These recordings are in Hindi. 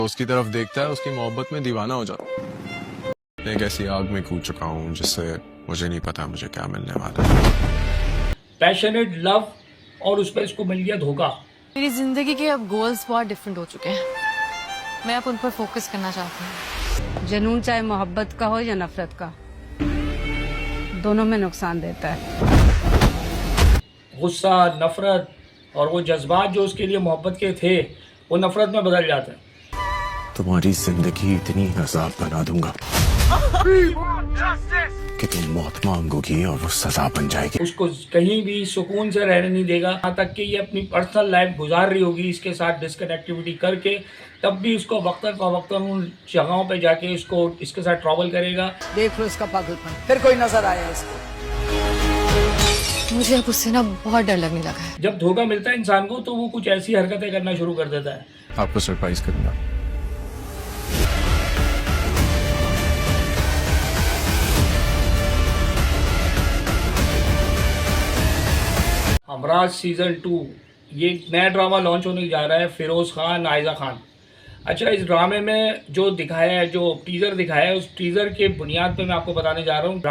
उसकी तरफ देखता है, उसकी मोहब्बत में दीवाना हो जाता है। एक ऐसी आग में कूद चुका हूँ जिससे मुझे नहीं पता मुझे क्या मिलने वाला है। पैशनेट लव और उस पर इसको मिल गया धोखा। मेरी जिंदगी के अब गोल्स बहुत डिफरेंट हो चुके हैं। मैं अब उन पर फोकस करना चाहती हूँ। जुनून चाहे मोहब्बत का हो या नफरत का, दोनों में नुकसान देता है। गुस्सा, नफरत और वो जज्बात जो उसके लिए मोहब्बत के थे वो नफरत में बदल जाते हैं। तुम्हारी जिंदगी इतनी अजाब बना दूंगा कि तुम मौत मांगोगी और वो सजा बन जाएगी। उसको कहीं भी सुकून से रहने नहीं देगा, यहाँ तक कि ये अपनी पर्सनल लाइफ गुजार रही होगी इसके साथ डिस्कनेक्टिविटी करके, तब भी उसको वक्तन फवक्तन उन जगहों पे जाके इसके साथ ट्रैवल करेगा। देख लो इसका पागलपन, फिर कोई नजर आया इसको। मुझे अब उससे ना बहुत डर लगने लगा है। जब धोखा मिलता है इंसान को तो वो कुछ ऐसी हरकतें करना शुरू कर देता है। आपको सरप्राइज करूंगा। हमराज सीजन 2 ये नया ड्रामा लॉन्च होने जा रहा है, फिरोज खान, आयजा खान। अच्छा, इस ड्रामे में जो दिखाया है, जो टीज़र दिखाया है, उस टीज़र के बुनियाद पे मैं आपको बताने जा रहा हूँ।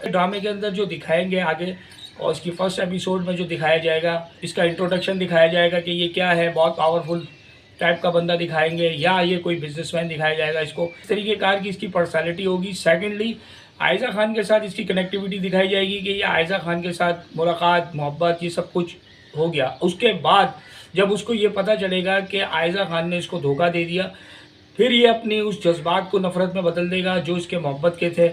ड्रामे के अंदर जो दिखाएंगे आगे और इसकी फर्स्ट एपिसोड में जो दिखाया जाएगा, इसका इंट्रोडक्शन दिखाया जाएगा कि ये क्या है, बहुत पावरफुल टाइप का बंदा दिखाएंगे या ये कोई बिजनेसमैन दिखाया जाएगा इसको, इस तरीके कार की इसकी पर्सनैलिटी होगी। सेकेंडली, आयजा खान के साथ इसकी कनेक्टिविटी दिखाई जाएगी कि ये आयजा खान के साथ मुलाकात, मोहब्बत, ये सब कुछ हो गया। उसके बाद जब उसको ये पता चलेगा कि आयजा खान ने इसको धोखा दे दिया, फिर ये अपनी उस जज्बात को नफ़रत में बदल देगा जो इसके मोहब्बत के थे।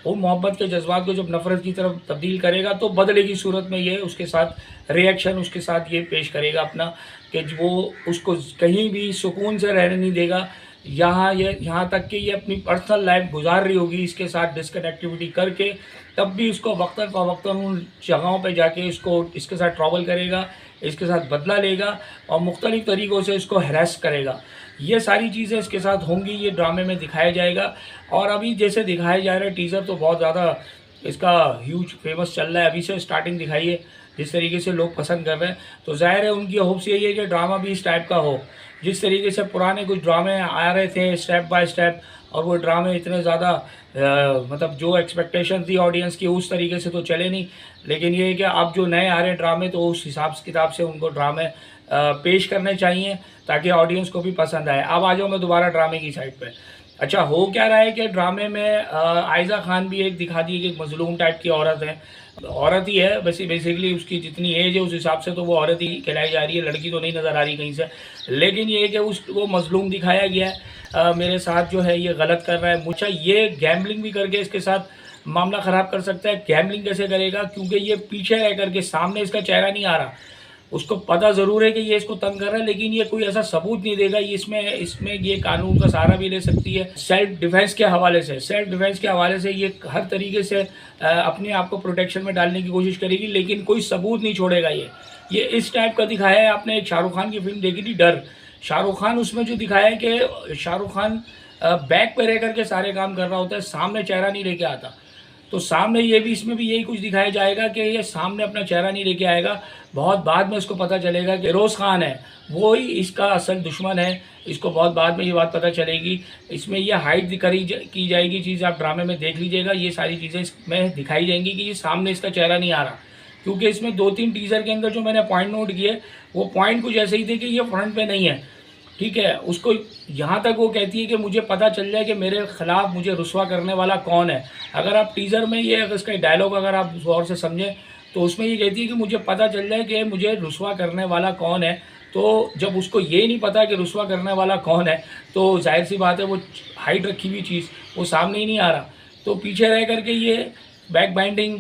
वो मोहब्बत के जज्बात को जब नफ़रत की तरफ तब्दील करेगा तो बदले की सूरत में ये उसके साथ रिएक्शन उसके साथ ये पेश करेगा अपना कि वो उसको कहीं भी सुकून से रहने नहीं देगा। यहाँ तक कि ये अपनी पर्सनल लाइफ गुजार रही होगी इसके साथ डिस्कनेक्टिविटी करके, तब भी उसको वक्तन फवक्तन उन जगहों पे जाके इसके साथ ट्रैवल करेगा, इसके साथ बदला लेगा और मुख्तलिफ़ तरीक़ों से इसको हैरेस करेगा। ये सारी चीज़ें इसके साथ होंगी, ये ड्रामे में दिखाया जाएगा। और अभी जैसे दिखाया जा रहा है टीज़र तो बहुत ज़्यादा इसका ह्यूज फेमस चल रहा है। अभी से स्टार्टिंग दिखाई है, जिस तरीके से लोग पसंद कर रहे हैं, तो ज़ाहिर है उनकी होप्स यही है कि ड्रामा भी इस टाइप का हो। जिस तरीके से पुराने कुछ ड्रामे आ रहे थे स्टेप बाय स्टेप, और वो ड्रामे इतने ज़्यादा मतलब जो एक्सपेक्टेशन थी ऑडियंस की उस तरीके से तो चले नहीं। लेकिन ये है कि अब जो नए आ रहे हैं ड्रामे तो उस हिसाब किताब से उनको ड्रामे पेश करने चाहिए ताकि ऑडियंस को भी पसंद आए। अब आ जाओ मैं दोबारा ड्रामे की साइड पे। अच्छा, हो क्या रहा है कि ड्रामे में आयजा खान भी एक दिखा दी कि एक मजलूम टाइप की औरत है, औरत ही है बेसिकली, उसकी जितनी एज है उस हिसाब से तो वो औरत ही कहलाई जा रही है, लड़की तो नहीं नज़र आ रही कहीं से। लेकिन ये है कि वो मजलूम दिखाया गया है, मेरे साथ जो है ये गलत कर रहा है। मुझे ये गैम्बलिंग भी करके इसके साथ मामला ख़राब कर सकता है। गैम्बलिंग कैसे करेगा, क्योंकि ये पीछे रह करके, सामने इसका चेहरा नहीं आ रहा, उसको पता ज़रूर है कि ये इसको तंग कर रहा है, लेकिन ये कोई ऐसा सबूत नहीं देगा। इसमें ये कानून का सहारा भी ले सकती है। सेल्फ डिफेंस के हवाले से ये हर तरीके से अपने आप को प्रोटेक्शन में डालने की कोशिश करेगी, लेकिन कोई सबूत नहीं छोड़ेगा। ये इस टाइप का दिखाया है। आपने एक शाहरुख खान की फिल्म देखी थी डर, शाहरुख खान उसमें जो दिखाया है कि शाहरुख खान बैक पे रह करके सारे काम कर रहा होता है, सामने चेहरा नहीं लेके आता। तो सामने इसमें भी यही कुछ दिखाया जाएगा कि ये सामने अपना चेहरा नहीं लेके आएगा। बहुत बाद में इसको पता चलेगा कि फिरोज खान है वो ही इसका असल दुश्मन है। इसको बहुत बाद में ये बात पता चलेगी। इसमें ये हाइड की जाएगी चीज़, आप ड्रामे में देख लीजिएगा। ये सारी चीज़ें इसमें दिखाई जाएंगी कि ये सामने इसका चेहरा नहीं आ रहा, क्योंकि इसमें 2-3 टीज़र के अंदर जो मैंने पॉइंट नोट किए वो पॉइंट कुछ ऐसे ही थे कि ये फ्रंट पे नहीं है। ठीक है, उसको यहाँ तक वो कहती है कि मुझे पता चल जाए कि मेरे ख़िलाफ़ मुझे रुस्वा करने वाला कौन है। अगर आप टीज़र में इसका डायलॉग अगर आप गौर से समझें तो उसमें ये कहती है कि मुझे पता चल जाए कि मुझे रुस्वा करने वाला कौन है। तो जब उसको ये नहीं पता कि रुस्वा करने वाला कौन है, तो जाहिर सी बात है वो हाइड रखी हुई चीज़ वो सामने ही नहीं आ रहा, तो पीछे रह करके ये बैक बाइंडिंग,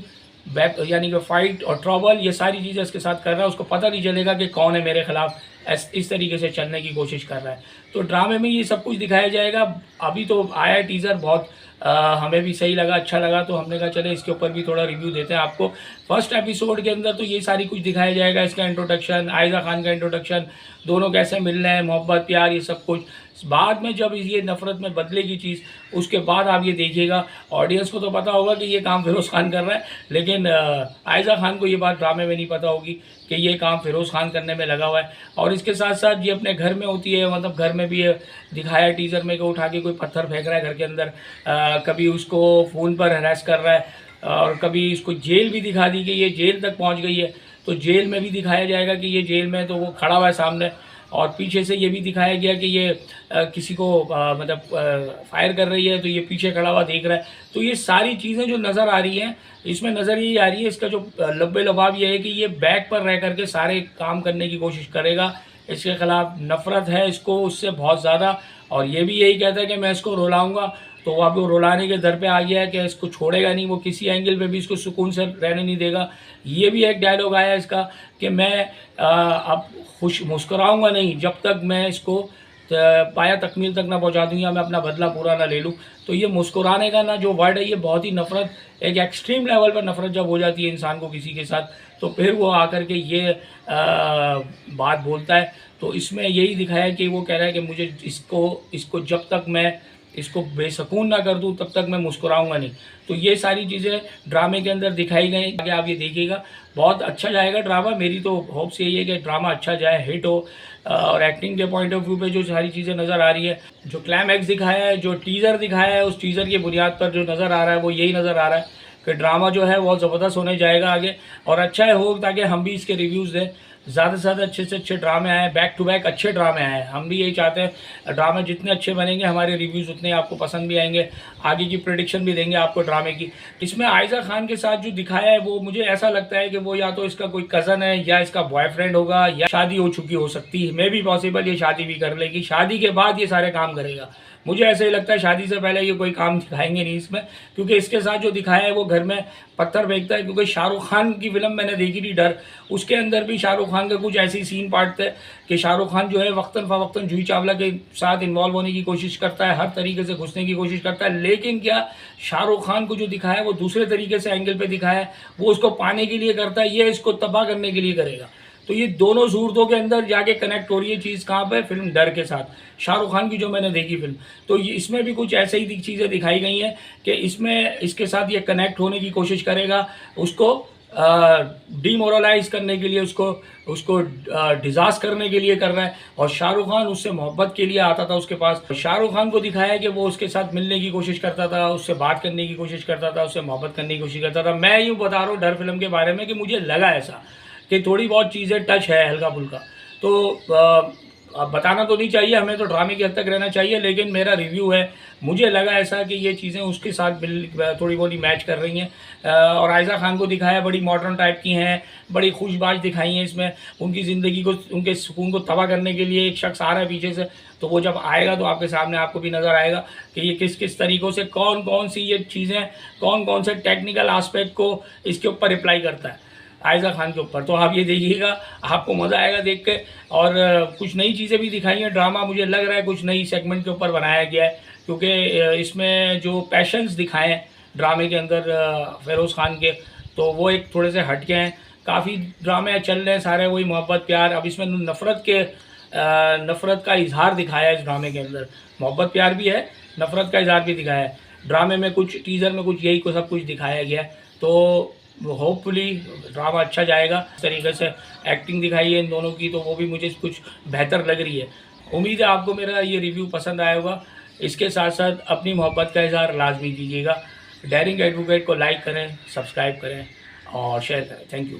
यानी कि फ़ाइट और ट्रबल, ये सारी चीज़ें इसके साथ कर रहा है। उसको पता नहीं चलेगा कि कौन है मेरे ख़िलाफ़, इस तरीके से चलने की कोशिश कर रहा है। तो ड्रामे में ये सब कुछ दिखाया जाएगा। अभी तो आया है टीज़र, बहुत हमें भी सही लगा, अच्छा लगा, तो हमने कहा चले इसके ऊपर भी थोड़ा रिव्यू देते हैं आपको। फर्स्ट एपिसोड के अंदर तो ये सारी कुछ दिखाया जाएगा। इसका इंट्रोडक्शन, आयजा खान का इंट्रोडक्शन, दोनों कैसे मिल रहे हैं, मोहब्बत, प्यार, ये सब कुछ। बाद में जब ये नफ़रत में बदलेगी चीज़, उसके बाद आप ये देखिएगा। ऑडियंस को तो पता होगा कि ये काम फिरोज़ खान कर रहा है, लेकिन आयजा खान को ये बात ड्रामे में नहीं पता होगी कि ये काम फिरोज़ खान करने में लगा हुआ है। और इसके साथ साथ ये अपने घर में होती है, मतलब घर में भी दिखाया टीज़र में कि उठा के कोई पत्थर फेंक रहा है घर के अंदर, कभी उसको फ़ोन पर हरास कर रहा है, और कभी इसको जेल भी दिखा दी कि ये जेल तक पहुंच गई है, तो जेल में भी दिखाया जाएगा कि ये जेल में, तो वो खड़ा हुआ है सामने, और पीछे से ये भी दिखाया गया कि ये किसी को मतलब फायर कर रही है, तो ये पीछे खड़ा हुआ देख रहा है। तो ये सारी चीज़ें जो नज़र आ रही हैं, इसमें नज़र यही आ रही है, इसका जो लब्बे लबाब ये है कि ये बैक पर रह करके सारे काम करने की कोशिश करेगा, इसके ख़िलाफ़ नफ़रत है इसको उससे बहुत ज़्यादा, और ये भी यही कहता है कि मैं इसको रुलाऊंगा, तो वो अब वो रुलाने के दर पे आ गया है कि इसको छोड़ेगा नहीं, वो किसी एंगल पे भी इसको सुकून से रहने नहीं देगा। ये भी एक डायलॉग आया इसका कि मैं अब खुश मुस्कुराऊंगा नहीं जब तक मैं इसको पाया तकमील तक ना पहुंचा दूँ या मैं अपना बदला पूरा ना ले लूँ। तो ये मुस्कुराने का ना जो वर्ड है, ये बहुत ही नफ़रत, एक एक्सट्रीम लेवल पर नफ़रत जब हो जाती है इंसान को किसी के साथ, तो फिर वो आकर के ये बात बोलता है। तो इसमें यही दिखाया कि वो कह रहा है कि मुझे इसको जब तक मैं इसको बेसकून ना कर दूं तब तक मैं मुस्कुराऊंगा नहीं। तो ये सारी चीज़ें ड्रामे के अंदर दिखाई गई। आगे आप ये देखिएगा, बहुत अच्छा जाएगा ड्रामा। मेरी तो होप्स यही है कि ड्रामा अच्छा जाए, हिट हो, और एक्टिंग के पॉइंट ऑफ व्यू पे जो सारी चीज़ें नज़र आ रही है, जो क्लाइमैक्स दिखाया है, जो टीज़र दिखाया है, उस टीज़र की बुनियाद पर जो नज़र आ रहा है वो यही नज़र आ रहा है कि ड्रामा जो है बहुत ज़बरदस्त होने जाएगा आगे, और अच्छा हो ताकि हम भी इसके रिव्यूज़ दें, ज़्यादा से ज़्यादा अच्छे से अच्छे ड्रामे आए, बैक टू बैक अच्छे ड्रामे आए। हम भी यही चाहते हैं, ड्रामे जितने अच्छे बनेंगे हमारे रिव्यूज़ उतने आपको पसंद भी आएंगे, आगे की प्रेडिक्शन भी देंगे आपको ड्रामे की। इसमें आयज़ा खान के साथ जो दिखाया है वो मुझे ऐसा लगता है कि वो या तो इसका कोई कज़न है या इसका बॉयफ्रेंड होगा, या शादी हो चुकी हो सकती है, मे भी पॉसिबल ये शादी भी कर लेगी, शादी के बाद ये सारे काम करेगा। मुझे ऐसे ही लगता है शादी से पहले ये कोई काम दिखाएंगे नहीं इसमें, क्योंकि इसके साथ जो दिखाया है वो घर में पत्थर फेंकता है। क्योंकि शाहरुख खान की फिल्म मैंने देखी थी डर, उसके अंदर भी शाहरुख खान के कुछ ऐसे सीन पार्ट थे कि शाहरुख खान जो है वक्तन फ़वक्तन जूही चावला के साथ इन्वॉल्व होने की कोशिश करता है, हर तरीके से घुसने की कोशिश करता है, लेकिन क्या शाहरुख खान को जो दिखाया है वो दूसरे तरीके से एंगल पे दिखाया है, वो उसको पाने के लिए करता है, ये इसको तबाह करने के लिए करेगा। तो ये दोनों सूरतों के अंदर जाके कनेक्ट हो रही है चीज़ कहाँ पे, फिल्म डर के साथ, शाहरुख खान की जो मैंने देखी फिल्म। तो ये इसमें भी कुछ ऐसे ही चीज़ें दिखाई गई हैं कि इसमें इसके साथ ये कनेक्ट होने की कोशिश करेगा, उसको डीमोरलाइज करने के लिए, उसको डिजास्ट करने के लिए कर रहा है। और शाहरुख खान उससे मोहब्बत के लिए आता था उसके पास। शाहरुख खान को दिखाया कि वो उसके साथ मिलने की कोशिश करता था, उससे बात करने की कोशिश करता था, उससे मोहब्बत करने की कोशिश करता था। मैं यूँ बता रहा हूँ डर फिल्म के बारे में कि मुझे लगा ऐसा कि थोड़ी बहुत चीज़ें टच है हल्का फुल्का। तो अब बताना तो नहीं चाहिए, हमें तो ड्रामे की हद तक रहना चाहिए, लेकिन मेरा रिव्यू है, मुझे लगा ऐसा कि ये चीज़ें उसके साथ थोड़ी बहुत मैच कर रही हैं। और आयज़ा खान को दिखाया बड़ी मॉडर्न टाइप की हैं, बड़ी खुशबाश दिखाई हैं इसमें, उनकी ज़िंदगी को, उनके सुकून को तबाह करने के लिए एक शख्स आ रहा है पीछे से। तो वो जब आएगा तो आपके सामने आपको भी नज़र आएगा कि ये किस किस तरीक़ों से कौन कौन सी ये चीज़ें, कौन कौन से टेक्निकल आस्पेक्ट को इसके ऊपर रिप्लाई करता है आयज़ा खान के ऊपर। तो आप ये देखिएगा, आपको मज़ा आएगा देख के। और कुछ नई चीज़ें भी दिखाई हैं, ड्रामा मुझे लग रहा है कुछ नई सेगमेंट के ऊपर बनाया गया है, क्योंकि इसमें जो पैशंस दिखाए हैं ड्रामे के अंदर फ़िरोज़ खान के, तो वो एक थोड़े से हट के हैं। काफ़ी ड्रामे चल रहे हैं सारे वही मोहब्बत प्यार, अब इसमें नफ़रत का इजहार दिखाया है इस ड्रामे के अंदर। मोहब्बत प्यार भी है, नफ़रत का इजहार भी दिखाया है ड्रामे में, कुछ टीज़र में कुछ यही को सब कुछ दिखाया गया है। तो होपफुली ड्रामा अच्छा जाएगा। इस तरीके से एक्टिंग दिखाई है इन दोनों की, तो वो भी मुझे कुछ बेहतर लग रही है। उम्मीद है आपको मेरा ये रिव्यू पसंद आया होगा। इसके साथ साथ अपनी मोहब्बत का इजहार लाजमी कीजिएगा। डेयरिंग एडवोकेट को लाइक करें, सब्सक्राइब करें और शेयर करें। Thank you.